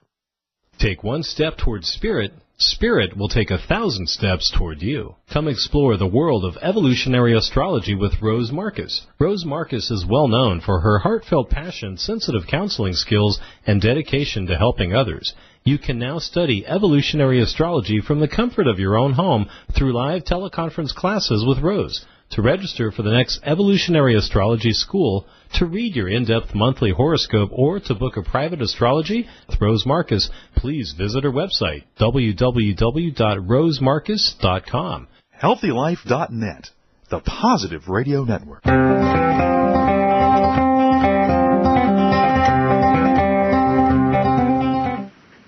Take one step towards Spirit. Spirit will take 1,000 steps toward you. Come explore the world of evolutionary astrology with Rose Marcus. Rose Marcus is well known for her heartfelt passion, sensitive counseling skills, and dedication to helping others. You can now study evolutionary astrology from the comfort of your own home through live teleconference classes with Rose. To register for the next Evolutionary Astrology School, to read your in-depth monthly horoscope, or to book a private astrology with Rose Marcus, please visit her website, www.rosemarcus.com. HealthyLife.net, the positive radio network.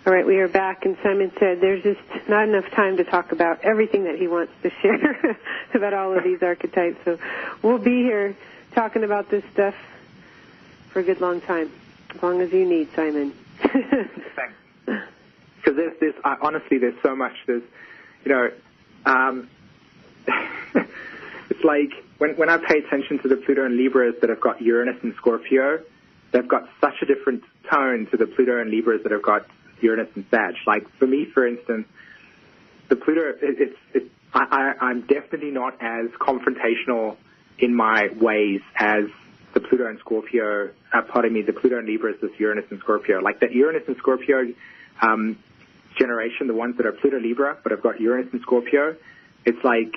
All right, we are back, and Simon said there's just not enough time to talk about everything that he wants to share about all of these archetypes. So we'll be here talking about this stuff for a good long time, as long as you need, Simon. Thanks. Because there's honestly, there's so much. There's, it's like when I pay attention to the Pluto and Libras that have got Uranus and Scorpio, they've got such a different tone to the Pluto and Libras that have got Uranus and Sag. Like for me, for instance, the Pluto, I'm definitely not as confrontational in my ways as the Pluto and Scorpio, the Pluto and Libras, this Uranus and Scorpio. Like that Uranus and Scorpio generation, the ones that are Pluto Libra but have got Uranus and Scorpio, it's like,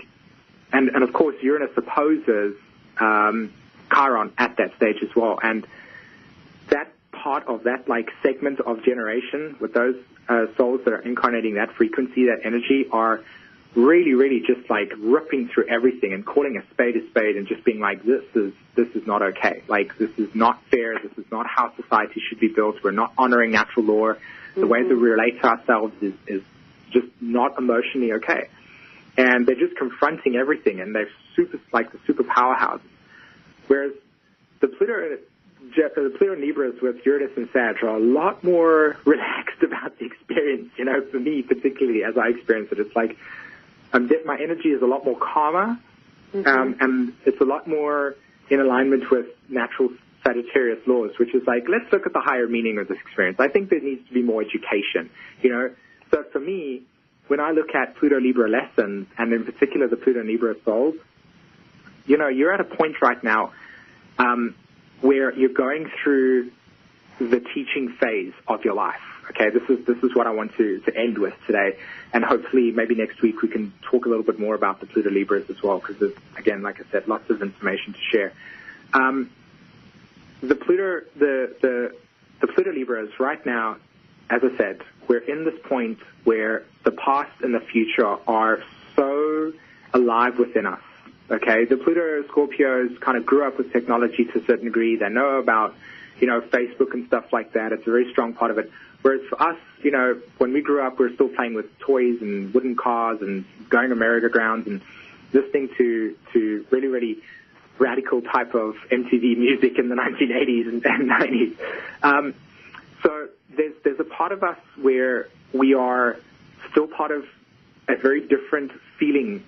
and of course Uranus opposes Chiron at that stage as well. And that part of that like segment of generation with those souls that are incarnating that frequency, that energy, are really, really just like ripping through everything and calling a spade and just being like, this is not okay. Like, this is not fair. This is not how society should be built. We're not honoring natural law. The way that we relate to ourselves is just not emotionally okay. And they're just confronting everything, and they're the super powerhouses. Whereas the Pluto and Libras with Uranus and Sag are a lot more relaxed about the experience, for me particularly as I experience it. It's like my energy is a lot more calmer, and it's a lot more in alignment with natural Sagittarius laws, which is like, let's look at the higher meaning of this experience. I think there needs to be more education, So for me, when I look at Pluto Libra lessons, and in particular the Pluto Libra souls, you're at a point right now where you're going through the teaching phase of your life. Okay, this is what I want to end with today, and hopefully maybe next week we can talk a little bit more about the Pluto Libras as well, because there's, again, like I said, lots of information to share. The Pluto Libras right now, as I said, we're in this point where the past and the future are so alive within us. Okay, the Pluto Scorpios kind of grew up with technology to a certain degree. They know about, Facebook and stuff like that. It's a very strong part of it. Whereas for us, when we grew up, we were still playing with toys and wooden cars and going to merry-go-rounds and listening to really, really radical type of MTV music in the 1980s and 90s. So there's a part of us where we are still part of a very different feeling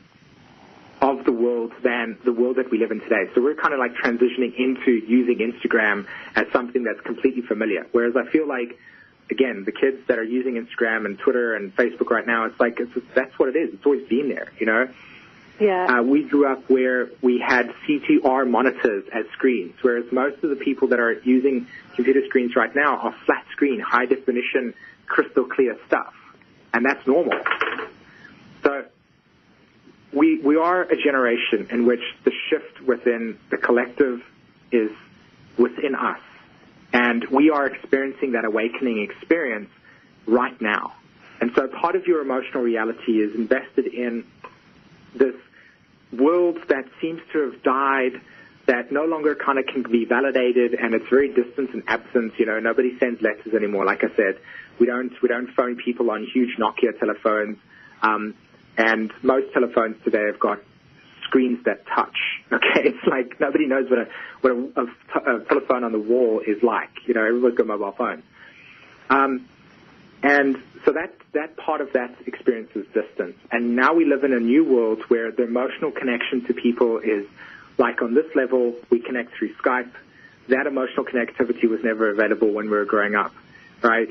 of the world than the world that we live in today. So we're kind of like transitioning into using Instagram as something that's completely familiar. Whereas I feel like, again, the kids that are using Instagram and Twitter and Facebook right now, that's what it is. It's always been there, Yeah. We grew up where we had CTR monitors as screens, whereas most of the people that are using computer screens right now are flat screen, high definition, crystal clear stuff. And that's normal. So we are a generation in which the shift within the collective is within us. And we are experiencing that awakening experience right now. And so part of your emotional reality is invested in this world that seems to have died, that no longer kind of can be validated, and it's very distant and absent. Nobody sends letters anymore. Like I said, we don't phone people on huge Nokia telephones, and most telephones today have got screens that touch. Okay, it's like nobody knows what a telephone on the wall is like. Everyone's got mobile phones, and so that part of that experience is distant. And now we live in a new world where the emotional connection to people is like on this level. We connect through Skype. That emotional connectivity was never available when we were growing up, right?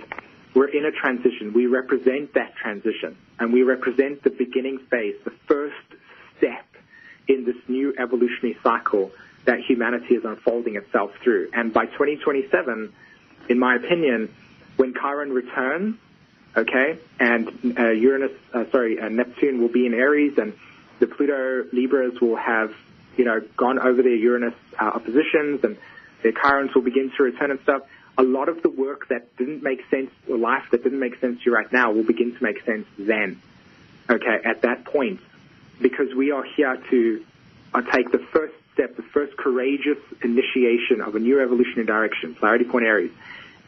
We're in a transition. We represent that transition, and we represent the beginning phase, the first step in this new evolutionary cycle that humanity is unfolding itself through. And by 2027, in my opinion, when Chiron returns, okay, and Neptune will be in Aries, and the Pluto Libras will have, gone over their Uranus oppositions, and their Chirons will begin to return and stuff. A lot of the work that didn't make sense, or life that didn't make sense to you right now, will begin to make sense then, okay, at that point, because we are here to take the first step, the first courageous initiation of a new evolutionary direction, Polarity Point Aries,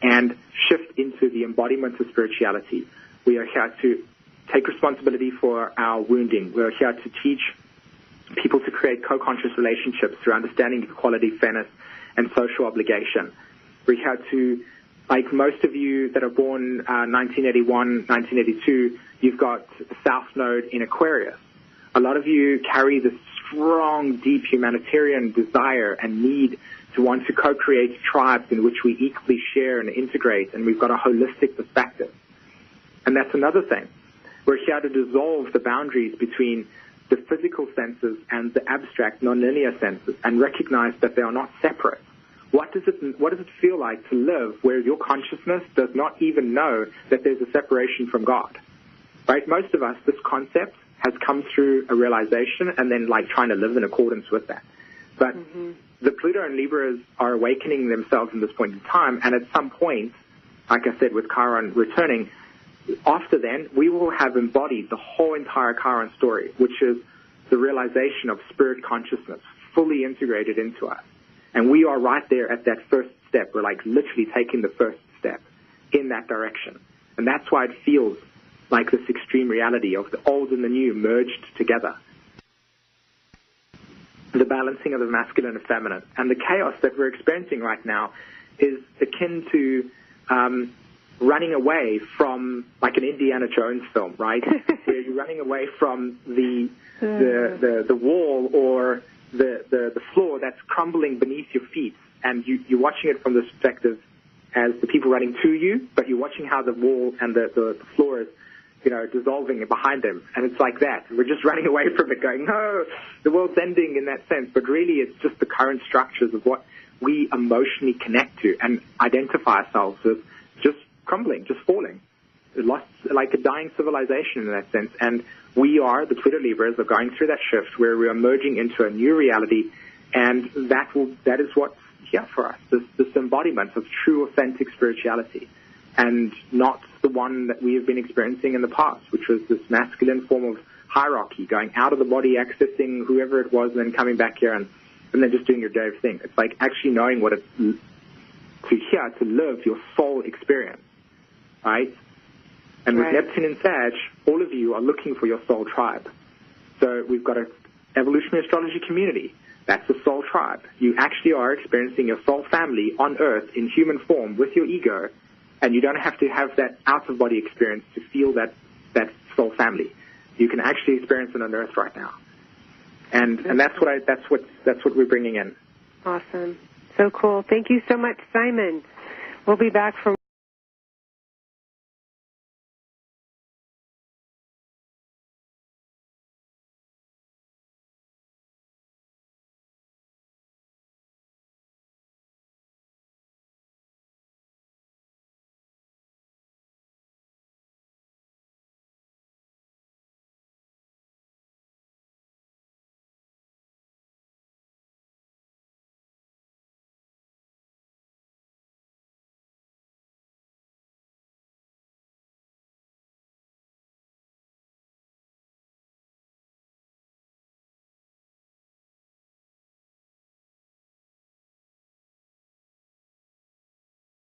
and shift into the embodiment of spirituality. We are here to take responsibility for our wounding. We are here to teach people to create co-conscious relationships through understanding equality, fairness, and social obligation. We're here to, like most of you that are born 1981, 1982, you've got the South Node in Aquarius. A lot of you carry this strong, deep humanitarian desire and need to want to co-create tribes in which we equally share and integrate, and we've got a holistic perspective. And that's another thing. We're here to dissolve the boundaries between the physical senses and the abstract, non-linear senses, and recognize that they are not separate. What does it feel like to live where your consciousness does not even know that there's a separation from God? Right? Most of us, this concept has come through a realization and then like trying to live in accordance with that. But the Pluto and Libras are awakening themselves in this point in time, and at some point, like I said, with Chiron returning, after then, we will have embodied the whole entire Chiron story, which is the realization of spirit consciousness fully integrated into us. And we are right there at that first step. We're like literally taking the first step in that direction. And that's why it feels like this extreme reality of the old and the new merged together. The balancing of the masculine and feminine. And the chaos that we're experiencing right now is akin to running away from, like an Indiana Jones film, right? Where you're running away from the wall or the floor that's crumbling beneath your feet, and you're watching it from the perspective as the people running to you, but you're watching how the wall and the floor is, dissolving behind them, and it's like that. We're just running away from it, going, no, the world's ending in that sense, but really it's just the current structures of what we emotionally connect to and identify ourselves with just crumbling, just falling. It lost, like a dying civilization in that sense, and we are, the Pluto Libras, are going through that shift where we are merging into a new reality, and that is what's here for us, this embodiment of true, authentic spirituality, and not the one that we have been experiencing in the past, which was this masculine form of hierarchy, going out of the body, accessing whoever it was, and then coming back here and then just doing your day thing. It's like actually knowing what it's to live your soul experience, right? And with Neptune and Sag, all of you are looking for your soul tribe. So we've got an Evolutionary Astrology community. That's the soul tribe. You actually are experiencing your soul family on Earth in human form with your ego, and you don't have to have that out-of-body experience to feel that soul family. You can actually experience it on Earth right now, and that's what we're bringing in. Awesome, so cool. Thank you so much, Simon. We'll be back from